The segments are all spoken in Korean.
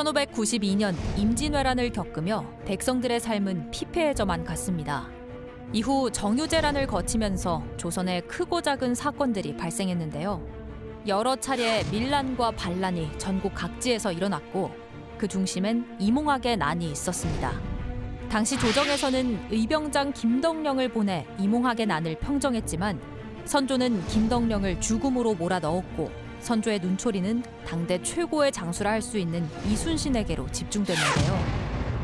1592년 임진왜란을 겪으며 백성들의 삶은 피폐해져만 갔습니다. 이후 정유재란을 거치면서 조선에 크고 작은 사건들이 발생했는데요. 여러 차례 밀란과 반란이 전국 각지에서 일어났고 그 중심엔 이몽학의 난이 있었습니다. 당시 조정에서는 의병장 김덕령을 보내 이몽학의 난을 평정했지만 선조는 김덕령을 죽음으로 몰아넣었고 선조의 눈초리는 당대 최고의 장수라 할 수 있는 이순신에게로 집중됐는데요.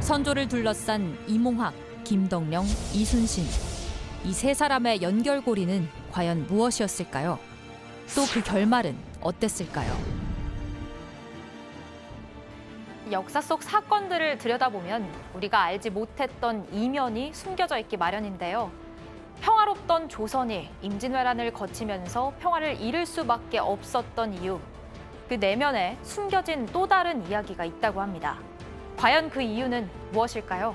선조를 둘러싼 이몽학, 김덕령, 이순신. 이 세 사람의 연결고리는 과연 무엇이었을까요? 또 그 결말은 어땠을까요? 역사 속 사건들을 들여다보면 우리가 알지 못했던 이면이 숨겨져 있기 마련인데요. 평화롭던 조선이 임진왜란을 거치면서 평화를 잃을 수밖에 없었던 이유, 그 내면에 숨겨진 또 다른 이야기가 있다고 합니다. 과연 그 이유는 무엇일까요?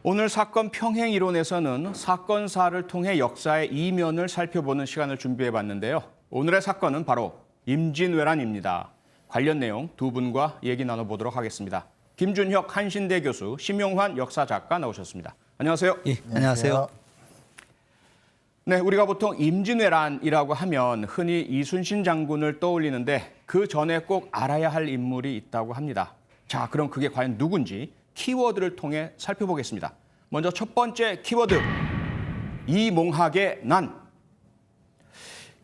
오늘 사건 평행 이론에서는 사건사를 통해 역사의 이면을 살펴보는 시간을 준비해봤는데요. 오늘의 사건은 바로 임진왜란입니다. 관련 내용 두 분과 얘기 나눠보도록 하겠습니다. 김준혁 한신대 교수, 심용환 역사작가 나오셨습니다. 안녕하세요. 예, 안녕하세요. 네, 우리가 보통 임진왜란이라고 하면 흔히 이순신 장군을 떠올리는데 그 전에 꼭 알아야 할 인물이 있다고 합니다. 자, 그럼 그게 과연 누군지 키워드를 통해 살펴보겠습니다. 먼저 첫 번째 키워드, 이몽학의 난.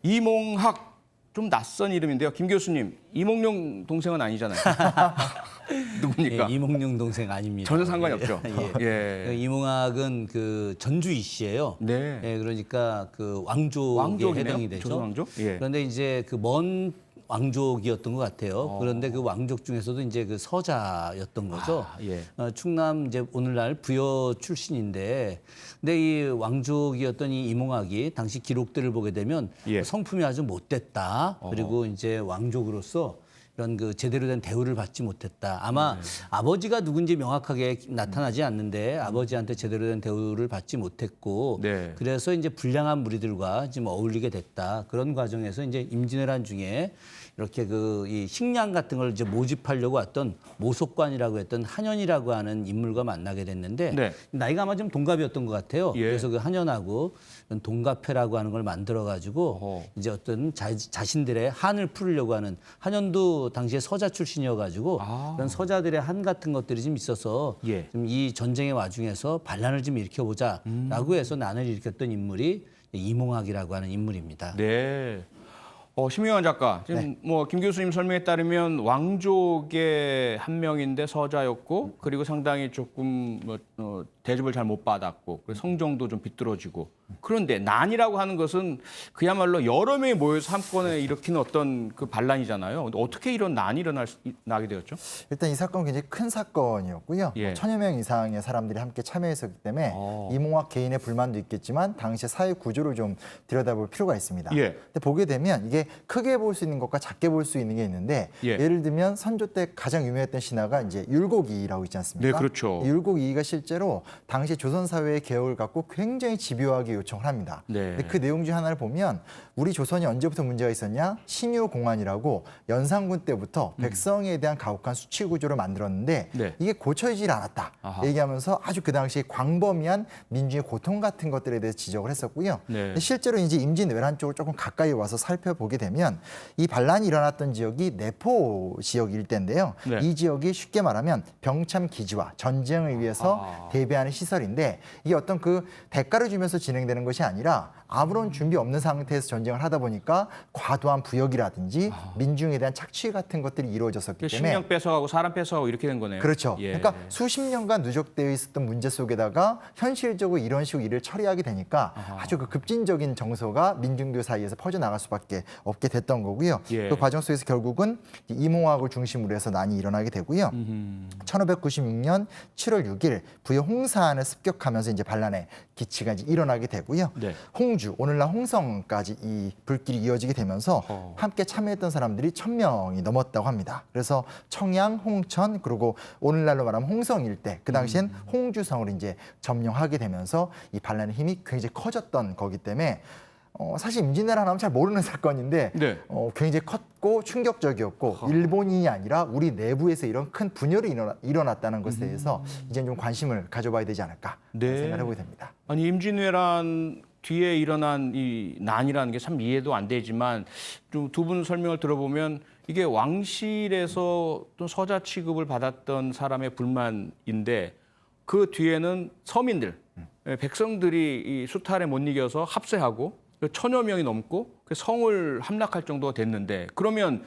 이몽학, 좀 낯선 이름인데요. 김 교수님, 이몽룡 동생은 아니잖아요. 누굽니까? 예, 이몽룡 동생 아닙니다. 전혀 상관이 없죠. 예. 예. 이몽학은 그 전주이 씨예요. 네. 예, 그러니까 그 왕족에 왕족이네요? 해당이 되죠. 조선 왕족? 예. 그런데 이제 그 먼 왕족이었던 것 같아요. 그런데 그 왕족 중에서도 이제 그 서자였던 거죠. 예. 충남 이제 오늘날 부여 출신인데, 근데 이 왕족이었던 이 이몽학이 당시 기록들을 보게 되면 예. 성품이 아주 못됐다. 그리고 이제 왕족으로서 이런 그 제대로 된 대우를 받지 못했다. 아마 아버지가 누군지 명확하게 나타나지 않는데 아버지한테 제대로 된 대우를 받지 못했고 네. 그래서 이제 불량한 무리들과 지금 어울리게 됐다. 그런 과정에서 이제 임진왜란 중에 이렇게 그 이 식량 같은 걸 이제 모집하려고 왔던 모속관이라고 했던 한연이라고 하는 인물과 만나게 됐는데 네. 나이가 아마 좀 동갑이었던 것 같아요. 예. 그래서 그 한연하고 동갑회라고 하는 걸 만들어 가지고 어허. 이제 어떤 자신들의 한을 풀으려고 하는, 한연도 당시에 서자 출신이어가지고 그런 서자들의 한 같은 것들이 좀 있어서 예. 좀 이 전쟁의 와중에서 반란을 좀 일으켜보자라고 해서 난을 일으켰던 인물이 이몽학이라고 하는 인물입니다. 네. 심용환 작가, 지금 뭐 김 교수님 설명에 따르면 왕족의 한 명인데 서자였고, 그리고 상당히 조금 대접을 잘 못 받았고, 그리고 성정도 좀 비뚤어지고. 그런데 난이라고 하는 것은 그야말로 여러 명이 모여서 한꺼번에 일으키는 어떤 그 반란이잖아요. 근데 어떻게 이런 난이 나게 되었죠? 일단 이 사건은 굉장히 큰 사건이었고요. 예. 1000여 명 이상의 사람들이 함께 참여했었기 때문에 이몽학 개인의 불만도 있겠지만 당시 사회 구조를 좀 들여다볼 필요가 있습니다. 예. 근데 보게 되면 이게 크게 볼 수 있는 것과 작게 볼 수 있는 게 있는데 예. 예를 들면 선조 때 가장 유명했던 신화가 이제 율곡이라고 있지 않습니까? 네, 그렇죠. 이 율곡이가 실제로 당시 조선 사회의 개혁을 갖고 굉장히 집요하게 요청을 합니다. 네. 근데 그 내용 중 하나를 보면 우리 조선이 언제부터 문제가 있었냐? 신유공안이라고 연산군 때부터 백성에 대한 가혹한 수치 구조를 만들었는데 네. 이게 고쳐지질 않았다. 아하. 얘기하면서 아주 그 당시에 광범위한 민중의 고통 같은 것들에 대해서 지적을 했었고요. 네. 근데 실제로 이제 임진왜란 쪽을 조금 가까이 와서 살펴보게 되면 이 반란이 일어났던 지역이 내포 지역 일대인데요. 네. 이 지역이 쉽게 말하면 병참 기지와 전쟁을 위해서 대비하는 시설인데 이게 어떤 그 대가를 주면서 진행되는 것이 아니라 아무런 준비 없는 상태에서 전쟁을 하다 보니까 과도한 부역이라든지 민중에 대한 착취 같은 것들이 이루어졌었기 때문에 식량 뺏어가고 사람 뺏어가고 이렇게 된 거네요. 그렇죠. 예. 그러니까 수십 년간 누적되어 있었던 문제 속에다가 현실적으로 이런 식으로 일을 처리하게 되니까 아주 그 급진적인 정서가 민중들 사이에서 퍼져나갈 수밖에 없게 됐던 거고요. 예. 그 과정 속에서 결국은 이몽학을 중심으로 해서 난이 일어나게 되고요. 1596년 7월 6일 부여 홍산을 습격하면서 이제 반란의 기치가 이제 일어나게 되고요. 네. 홍주, 오늘날 홍성까지 이 불길이 이어지게 되면서 함께 참여했던 사람들이 1000명이 넘었다고 합니다. 그래서 청양, 홍천, 그리고 오늘날로 말하면 홍성 일대, 그 당시엔 홍주성을 이제 점령하게 되면서 이 반란의 힘이 굉장히 커졌던 거기 때문에 사실 임진왜란 하면 잘 모르는 사건인데 네. 굉장히 컸고 충격적이었고 일본이 아니라 우리 내부에서 이런 큰 분열이 일어났다는 것에 대해서 이제 좀 관심을 가져봐야 되지 않을까 네. 생각을 해보게 됩니다. 아니 임진왜란 뒤에 일어난 이 난이라는 게 참 이해도 안 되지만 좀 두 분 설명을 들어보면 이게 왕실에서 또 서자 취급을 받았던 사람의 불만인데 그 뒤에는 서민들, 백성들이 이 수탈에 못 이겨서 합세하고 1000여 명이 넘고 성을 함락할 정도가 됐는데 그러면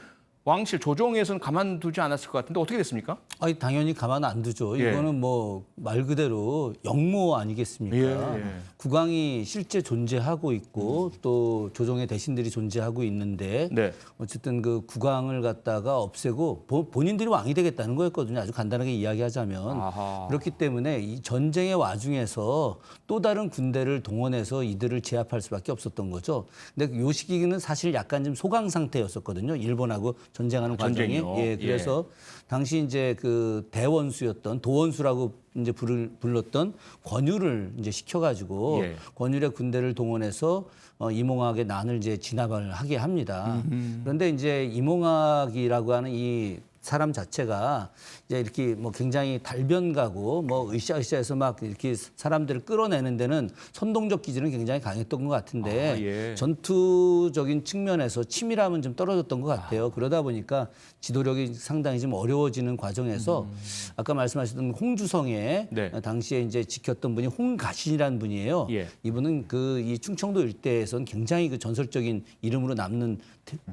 왕실 조정에서는 가만두지 않았을 것 같은데 어떻게 됐습니까? 아니 당연히 가만 안 두죠. 예. 이거는 뭐 말 그대로 역모 아니겠습니까? 예. 국왕이 실제 존재하고 있고 또 조정의 대신들이 존재하고 있는데 네. 어쨌든 그 국왕을 갖다가 없애고 본인들이 왕이 되겠다는 거였거든요. 아주 간단하게 이야기하자면 아하. 그렇기 때문에 이 전쟁의 와중에서 또 다른 군대를 동원해서 이들을 제압할 수밖에 없었던 거죠. 근데 요 시기는 사실 약간 좀 소강 상태였었거든요. 일본하고 전쟁하는 과정이. 전쟁이요? 예, 그래서 당시 이제 그 대원수였던 도원수라고 이제 불렀던 권유를 이제 시켜가지고 예. 권율의 군대를 동원해서 이몽학의 난을 이제 진압을 하게 합니다. 그런데 이제 이몽학이라고 하는 이 사람 자체가 이제 이렇게 뭐 굉장히 달변가고 뭐 으쌰으쌰해서 막 이렇게 사람들을 끌어내는 데는 선동적 기질은 굉장히 강했던 것 같은데 예. 전투적인 측면에서 치밀함은 좀 떨어졌던 것 같아요. 그러다 보니까 지도력이 상당히 좀 어려워지는 과정에서 아까 말씀하셨던 홍주성에 네. 당시에 이제 지켰던 분이 홍가신이라는 분이에요. 예. 이분은 그 이 충청도 일대에선 굉장히 그 전설적인 이름으로 남는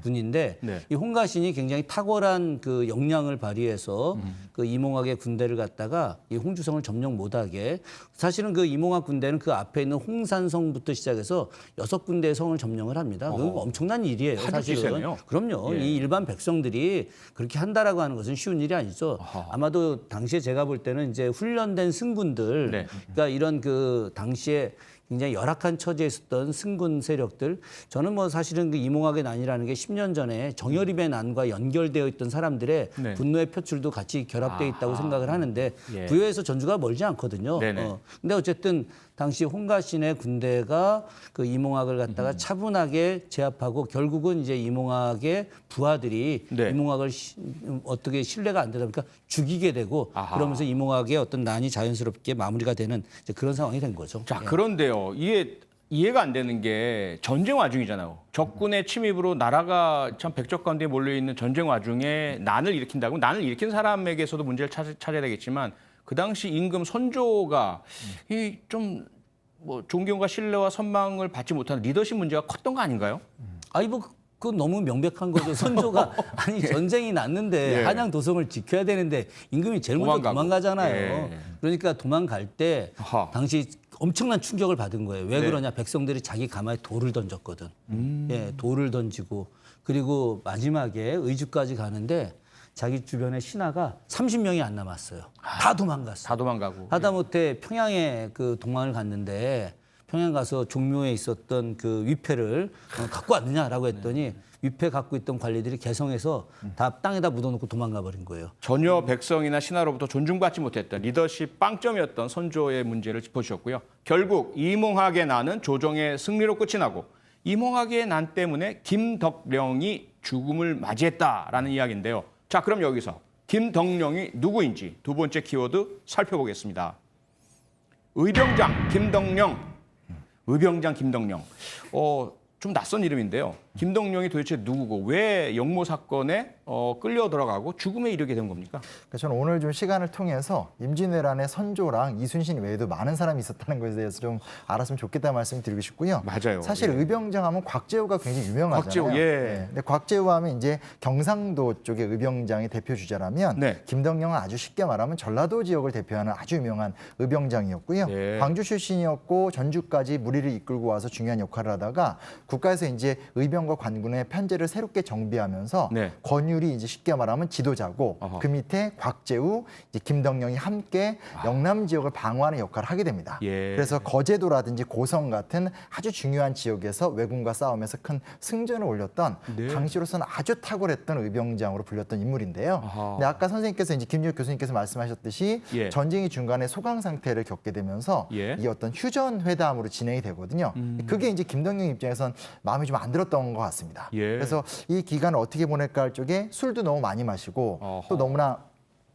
분인데 네. 이 홍가신이 굉장히 탁월한 그 역량을 발휘해서 그 이몽학의 군대를 갖다가 이 홍주성을 점령 못하게 사실은 그 이몽학 군대는 그 앞에 있는 홍산성부터 시작해서 6군데의 성을 점령을 합니다. 그건 엄청난 일이에요. 아주 사실은. 기세네요. 그럼요. 예. 이 일반 백성들이 그렇게 한다라고 하는 것은 쉬운 일이 아니죠. 아마도 당시에 제가 볼 때는 이제 훈련된 승군들, 네. 그러니까 이런 그 당시에 굉장히 열악한 처지에 있었던 승군 세력들. 저는 뭐 사실은 그 이몽학의 난이라는 게 10년 전에 정여립의 난과 연결되어 있던 사람들의 네. 분노의 표출도 같이 결합되어 있다고 생각을 하는데 예. 부여에서 전주가 멀지 않거든요. 네네. 근데 어쨌든 당시 홍가신의 군대가 그 이몽학을 갖다가 차분하게 제압하고 결국은 이제 이몽학의 부하들이 네. 이몽학을 어떻게 신뢰가 안 되다 보니까 죽이게 되고 아하. 그러면서 이몽학의 어떤 난이 자연스럽게 마무리가 되는 이제 그런 상황이 된 거죠. 자, 예. 그런데요. 이게 이해가 안 되는 게 전쟁 와중이잖아요. 적군의 침입으로 나라가 참 백적 가운데 몰려 있는 전쟁 와중에 난을 일으킨다고 난을 일으킨 사람에게서도 문제를 찾아야 되겠지만 그 당시 임금 선조가 이 좀 뭐 존경과 신뢰와 선망을 받지 못하는 리더십 문제가 컸던 거 아닌가요? 아니 뭐 그건 너무 명백한 거죠. 선조가 아니 전쟁이 났는데 예. 한양 도성을 지켜야 되는데 임금이 제일 먼저 도망가고. 도망가잖아요. 예. 그러니까 도망갈 때 아하. 당시 엄청난 충격을 받은 거예요. 왜 네. 그러냐? 백성들이 자기 가마에 돌을 던졌거든. 예, 돌을 던지고 그리고 마지막에 의주까지 가는데 자기 주변에 신하가 30명이 안 남았어요. 다 도망갔어. 다 도망가고. 하다못해 평양에 그 동항을 갔는데 평양 가서 종묘에 있었던 그 위패를 갖고 왔느냐라고 했더니 위패 갖고 있던 관리들이 개성해서 다 땅에다 묻어놓고 도망가 버린 거예요. 전혀 백성이나 신하로부터 존중받지 못했던 리더십 빵점이었던 선조의 문제를 짚어주셨고요. 결국 이몽학의 난은 조정의 승리로 끝이 나고 이몽학의 난 때문에 김덕령이 죽음을 맞이했다라는 이야기인데요. 자, 그럼 여기서 김덕령이 누구인지 두 번째 키워드 살펴보겠습니다. 의병장 김덕령. 의병장 김덕령. 좀 낯선 이름인데요. 김덕령이 도대체 누구고 왜 영모 사건에 끌려 들어가고 죽음에 이르게 된 겁니까? 그러니까 저는 오늘 좀 시간을 통해서 임진왜란의 선조랑 이순신 외에도 많은 사람이 있었다는 것에 대해서 좀 알았으면 좋겠다는 말씀을 드리고 싶고요. 맞아요. 사실 예. 의병장 하면 곽재우가 굉장히 유명하잖아요. 곽재우, 예. 근데 곽재우 하면 이제 경상도 쪽의 의병장의 대표 주자라면 네. 김덕령은 아주 쉽게 말하면 전라도 지역을 대표하는 아주 유명한 의병장이었고요. 예. 광주 출신이었고 전주까지 무리를 이끌고 와서 중요한 역할을 하다가 국가에서 이제 의병과 관군의 편제를 새롭게 정비하면서 네. 권율이 이제 쉽게 말하면 지도자고 어허. 그 밑에 곽재우, 이제 김덕령이 함께 영남 지역을 방어하는 역할을 하게 됩니다. 예. 그래서 거제도라든지 고성 같은 아주 중요한 지역에서 왜군과 싸우면서 큰 승전을 올렸던 네. 당시로서는 아주 탁월했던 의병장으로 불렸던 인물인데요. 아하. 근데 아까 선생님께서 이제 김유혁 교수님께서 말씀하셨듯이 예. 전쟁이 중간에 소강 상태를 겪게 되면서 예. 이 어떤 휴전 회담으로 진행이 되거든요. 그게 이제 김덕령 입장에선 마음이 좀 안 들었던 것 같습니다. 예. 그래서 이 기간을 어떻게 보낼까 할 쪽에 술도 너무 많이 마시고 어허. 또 너무나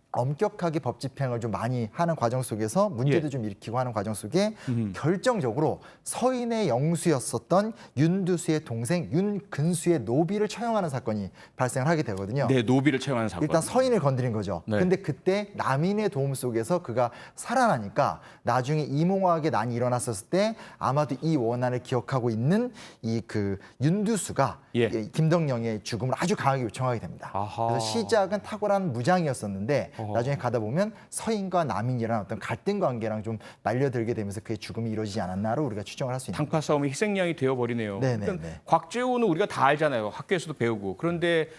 엄격하게 법 집행을 좀 많이 하는 과정 속에서 문제도 예. 좀 일으키고 하는 과정 속에 결정적으로 서인의 영수였었던 윤두수의 동생 윤근수의 노비를 처형하는 사건이 발생을 하게 되거든요. 네, 노비를 채용하는 사건. 일단 서인을 건드린 거죠. 네. 근데 그때 남인의 도움 속에서 그가 살아나니까 나중에 이몽학의 난이 일어났었을 때 아마도 이 원한을 기억하고 있는 이 그 윤두수가 예. 이 김덕령의 죽음을 아주 강하게 요청하게 됩니다. 아하. 그래서 시작은 탁월한 무장이었었는데 어허. 나중에 가다 보면 서인과 남인이라는 어떤 갈등 관계랑 좀 말려들게 되면서 그의 죽음이 이루어지지 않았나로 우리가 추정을 할 수 있는. 당파 싸움이 희생양이 되어버리네요. 네네네. 그러니까 곽재우는 우리가 다 알잖아요. 학교에서도 배우고. 그런데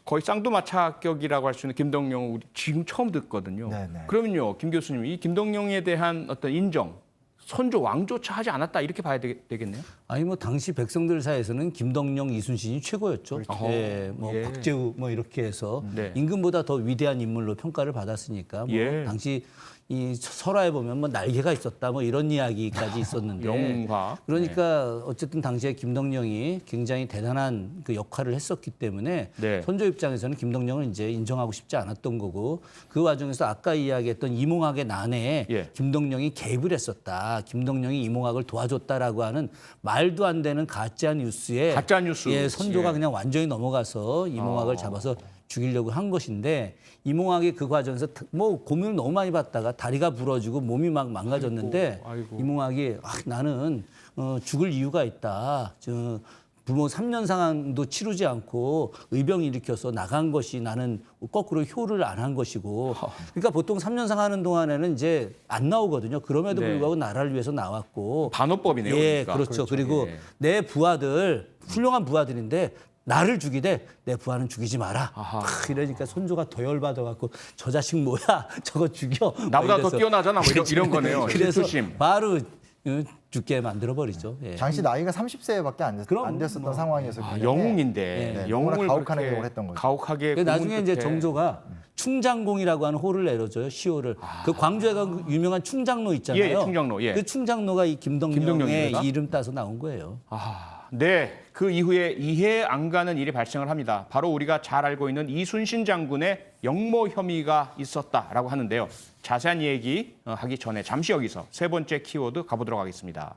거의 쌍두마차격이라고 할 수 있는 김덕령은 우리 지금 처음 듣거든요. 네네. 그러면요, 김 교수님, 이 김덕령에 대한 어떤 인정, 선조 왕조차 하지 않았다 이렇게 봐야 되겠네요. 아니 뭐 당시 백성들 사이에서는 김덕령, 이순신이 최고였죠. 그렇죠. 예, 뭐 예. 곽재우 뭐 이렇게 해서 네. 임금보다 더 위대한 인물로 평가를 받았으니까 뭐 예. 당시 이 설화에 보면 뭐 날개가 있었다 뭐 이런 이야기까지 있었는데 영웅화. 그러니까 어쨌든 당시에 김덕령이 굉장히 대단한 그 역할을 했었기 때문에 네. 선조 입장에서는 김덕령을 이제 인정하고 싶지 않았던 거고 그 와중에서 아까 이야기했던 이몽학의 난에 예. 김덕령이 개입을 했었다. 김덕령이 이몽학을 도와줬다라고 하는 말도 안 되는 가짜 뉴스에 가짜 뉴스. 예, 선조가 예. 그냥 완전히 넘어가서 이몽학을 잡아서 죽이려고 한 것인데 이몽학이 그 과정에서 뭐 고민을 너무 많이 받다가 다리가 부러지고 몸이 막 망가졌는데 아이고. 이몽학이 나는 죽을 이유가 있다. 부모 3년 상한도 치르지 않고 의병 일으켜서 나간 것이 나는 거꾸로 효를 안 한 것이고 그러니까 보통 3년 상하는 동안에는 이제 안 나오거든요. 그럼에도 네. 불구하고 나라를 위해서 나왔고 반어법이네요. 예, 그러니까. 그렇죠. 그리고 예. 내 부하들 훌륭한 부하들인데 나를 죽이되 내 부하는 죽이지 마라. 아하. 이러니까 손조가 더 열받아갖고 저 자식 뭐야 저거 죽여. 나보다 막 더 이래서. 뛰어나잖아. 뭐 이런 거네요. 그래서 실투심. 바로 죽게 만들어버리죠. 예. 당시 나이가 30세밖에 안 됐었던 상황이었기 아, 때문에 영웅인데 네, 영웅을 너무나 가혹한 그렇게 행동을 했던 거죠. 가혹하게 그 나중에 고문 이제 끝에. 정조가 충장공이라고 하는 호를 내려줘요. 시호를. 그 광주에 가 유명한 충장로 있잖아요. 예, 예, 충장로, 예. 그 충장로가 이 김덕령의 김덕령입니다. 이름 따서 나온 거예요. 네, 그 이후에 이해 안 가는 일이 발생을 합니다. 바로 우리가 잘 알고 있는 이순신 장군의 역모 혐의가 있었다라고 하는데요. 자세한 얘기 하기 전에 잠시 여기서 세 번째 키워드 가보도록 하겠습니다.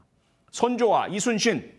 선조와 이순신.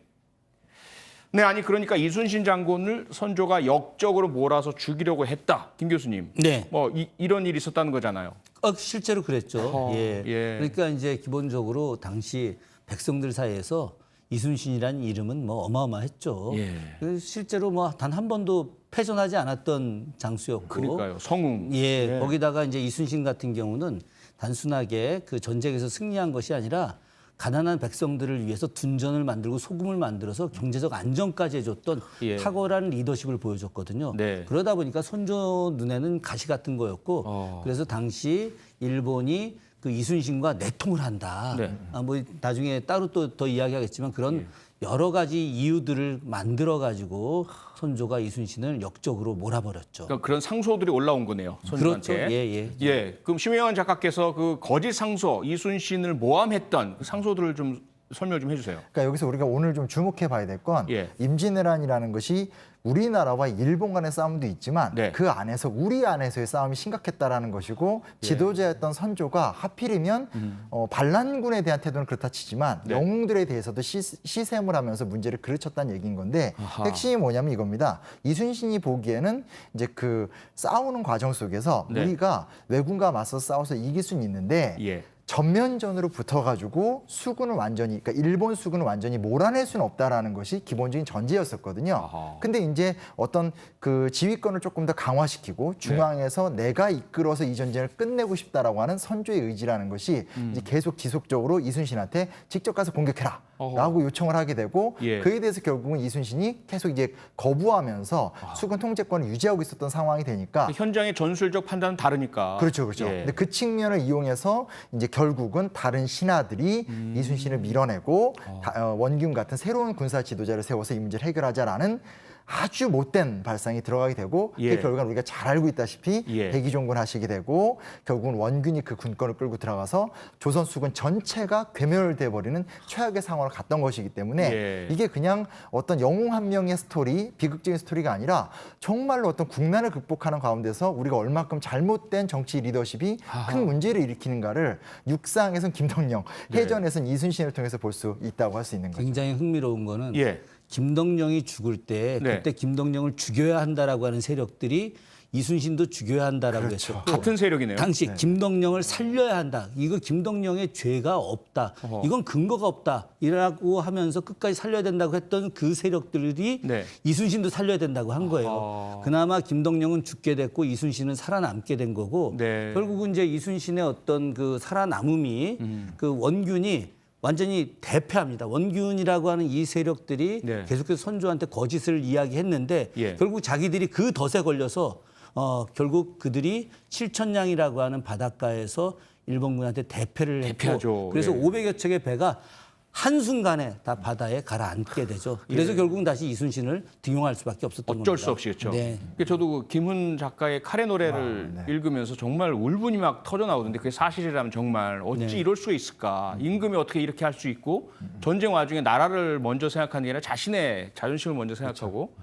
네, 아니 그러니까 이순신 장군을 선조가 역적으로 몰아서 죽이려고 했다. 김 교수님. 네. 뭐 이런 일이 있었다는 거잖아요. 실제로 그랬죠. 예. 그러니까 이제 기본적으로 당시 백성들 사이에서 이순신이라는 이름은 뭐 어마어마했죠. 예. 그 실제로 뭐 단 한 번도 패전하지 않았던 장수였고. 그러니까요. 성웅. 예, 거기다가 이제 이순신 같은 경우는 단순하게 그 전쟁에서 승리한 것이 아니라 가난한 백성들을 위해서 둔전을 만들고 소금을 만들어서 경제적 안정까지 해줬던 예. 탁월한 리더십을 보여줬거든요. 네. 그러다 보니까 선조 눈에는 가시 같은 거였고 그래서 당시 일본이 그 이순신과 내통을 한다. 네. 뭐 나중에 따로 또 더 이야기하겠지만 그런 여러 가지 이유들을 만들어 가지고 선조가 이순신을 역적으로 몰아버렸죠. 그러니까 그런 상소들이 올라온 거네요. 선조한테. 그렇죠. 예. 예, 그럼 심혜원 작가께서 그 거짓 상소 이순신을 모함했던 그 상소들을 좀 설명 좀 해주세요. 그러니까 여기서 우리가 오늘 좀 주목해 봐야 될 건 예. 임진왜란이라는 것이 우리나라와 일본 간의 싸움도 있지만 네. 그 안에서 우리 안에서의 싸움이 심각했다라는 것이고 지도자였던 선조가 하필이면 반란군에 대한 태도는 그렇다 치지만 네. 영웅들에 대해서도 시샘을 하면서 문제를 그르쳤다는 얘기인 건데 아하. 핵심이 뭐냐면 이겁니다. 이순신이 보기에는 이제 그 싸우는 과정 속에서 네. 우리가 왜군과 맞서 싸워서 이길 수는 있는데 예. 전면전으로 붙어가지고 수군을 완전히, 그러니까 일본 수군을 완전히 몰아낼 수는 없다라는 것이 기본적인 전제였었거든요. 아하. 근데 이제 어떤 그 지휘권을 조금 더 강화시키고 중앙에서 내가 이끌어서 이 전쟁을 끝내고 싶다라고 하는 선조의 의지라는 것이 이제 계속 지속적으로 이순신한테 직접 가서 공격해라. 라고 요청을 하게 되고 예. 그에 대해서 결국은 이순신이 계속 이제 거부하면서 수군 통제권을 유지하고 있었던 상황이 되니까 현장의 전술적 판단은 다르니까. 그렇죠. 예. 근데 그 측면을 이용해서 이제 결국은 다른 신하들이 이순신을 밀어내고 원균 같은 새로운 군사 지도자를 세워서 이 문제를 해결하자라는 아주 못된 발상이 들어가게 되고 예. 그 결과는 우리가 잘 알고 있다시피 예. 백의종군 하시게 되고 결국은 원균이 그 군권을 끌고 들어가서 조선 수군 전체가 괴멸돼 버리는 최악의 상황을 상황을 갔던 것이기 때문에 예. 이게 그냥 어떤 영웅 한 명의 스토리, 비극적인 스토리가 아니라 정말로 어떤 국난을 극복하는 가운데서 우리가 얼마큼 잘못된 정치 리더십이 큰 문제를 일으키는가를 육상에선 김덕령, 해전에선 이순신을 통해서 볼 수 있다고 할 수 있는 거죠. 굉장히 흥미로운 거는 예. 김덕령이 죽을 때 네. 그때 김덕령을 죽여야 한다라고 하는 세력들이 이순신도 죽여야 한다라고 그렇죠. 했었고 같은 세력이네요. 당시 김덕령을 살려야 한다. 이거 김덕령의 죄가 없다. 이건 근거가 없다. 이라고 하면서 끝까지 살려야 된다고 했던 그 세력들이 네. 이순신도 살려야 된다고 한 거예요. 그나마 김덕령은 죽게 됐고 이순신은 살아남게 된 거고 네. 결국은 이제 이순신의 어떤 그 살아남음이 그 원균이 완전히 대패합니다. 원균이라고 하는 이 세력들이 네. 계속해서 선조한테 거짓을 이야기했는데 예. 결국 자기들이 그 덫에 걸려서 결국 그들이 칠천량이라고 하는 바닷가에서 일본군한테 대패를 대패하죠. 했고 그래서 예. 500여 척의 배가 한순간에 다 바다에 가라앉게 되죠. 그래서 결국은 다시 이순신을 등용할 수밖에 없었던 겁니다. 어쩔 수 없이 그렇죠. 네. 저도 그 김훈 작가의 칼의 노래를 읽으면서 정말 울분이 막 터져 나오던데 그게 사실이라면 정말 어찌 이럴 수 있을까? 임금이 어떻게 이렇게 할 수 있고 전쟁 와중에 나라를 먼저 생각하는 게 아니라 자신의 자존심을 먼저 생각하고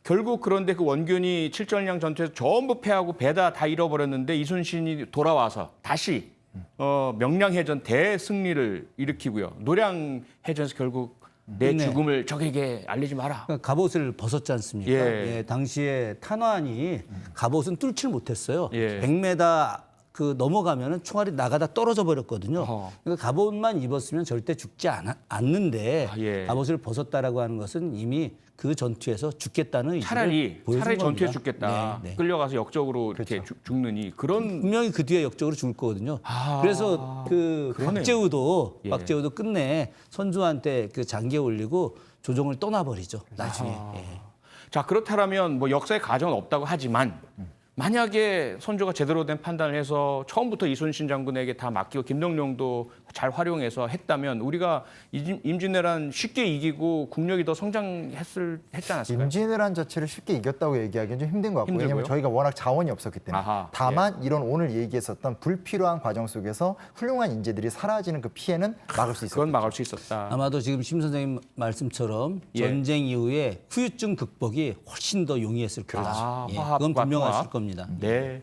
결국 그런데 그 원균이 칠전량 전투에서 전부 패하고 배다 다 잃어버렸는데 이순신이 돌아와서 다시 명량해전 대승리를 일으키고요. 노량해전에서 결국 내 네. 죽음을 적에게 알리지 마라. 그러니까 갑옷을 벗었지 않습니까? 예. 예, 당시에 탄환이 갑옷은 뚫질 못했어요. 예. 100m 그 넘어가면은 총알이 나가다 떨어져 버렸거든요. 어허. 그러니까 갑옷만 입었으면 절대 죽지 않는데 예. 갑옷을 벗었다라고 하는 것은 이미 그 전투에서 죽겠다는 의지를 차라리 보여준 전투에 겁니다. 죽겠다. 네, 네. 끌려가서 역적으로 이렇게 죽느니 그런 분명히 그 뒤에 역적으로 죽을 거거든요. 그래서 그 그러네요. 박재우도 예. 박재우도 끝내 선조한테 그 장기에 올리고 조정을 떠나버리죠. 나중에. 예. 자 그렇다면 뭐 역사의 가정은 없다고 하지만 만약에 선조가 제대로 된 판단을 해서 처음부터 이순신 장군에게 다 맡기고 김덕령도 잘 활용해서 했다면 우리가 임진왜란 쉽게 이기고 국력이 더 성장했지 않았을까요? 임진왜란 자체를 쉽게 이겼다고 얘기하기는 좀 힘든 것 같고 힘들고요? 왜냐하면 저희가 워낙 자원이 없었기 때문에 아하, 다만 이런 오늘 얘기했었던 불필요한 과정 속에서 훌륭한 인재들이 사라지는 그 피해는 막을 수 있었죠. 그건 막을 수 있었다. 아마도 지금 심 선생님 말씀처럼 예. 전쟁 이후에 후유증 극복이 훨씬 더 용이했을 거다. 아, 예, 화합과 그건 분명하실 통합. 겁니다. 네.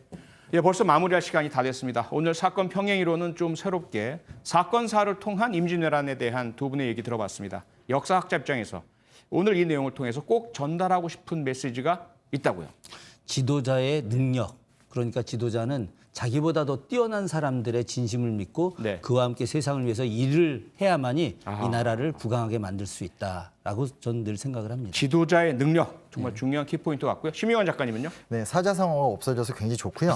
예, 벌써 마무리할 시간이 다 됐습니다. 오늘 사건 평행이론은 좀 새롭게 사건사를 통한 임진왜란에 대한 두 분의 얘기 들어봤습니다. 역사학자 입장에서 오늘 이 내용을 통해서 꼭 전달하고 싶은 메시지가 있다고요. 지도자의 능력, 그러니까 지도자는 자기보다 더 뛰어난 사람들의 진심을 믿고 네. 그와 함께 세상을 위해서 일을 해야만이 아하. 이 나라를 부강하게 만들 수 있다라고 저는 늘 생각을 합니다. 지도자의 능력 정말 중요한 키포인트 같고요. 심의원 작가님은요? 네, 사자성어가 없어져서 굉장히 좋고요.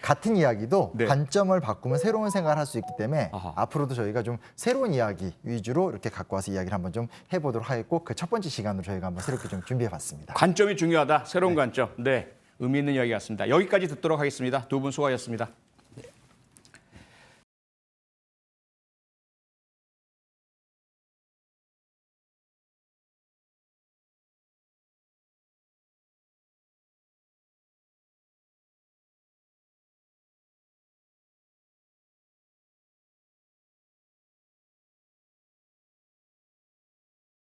같은 이야기도 네. 관점을 바꾸면 새로운 생각을 할 수 있기 때문에 아하. 앞으로도 저희가 좀 새로운 이야기 위주로 이렇게 갖고 와서 이야기를 한번 좀 해보도록 하겠고 그 첫 번째 시간으로 저희가 한번 새롭게 좀 준비해봤습니다. 관점이 중요하다. 새로운 관점. 네, 의미 있는 이야기 같습니다. 여기까지 듣도록 하겠습니다. 두 분 수고하셨습니다.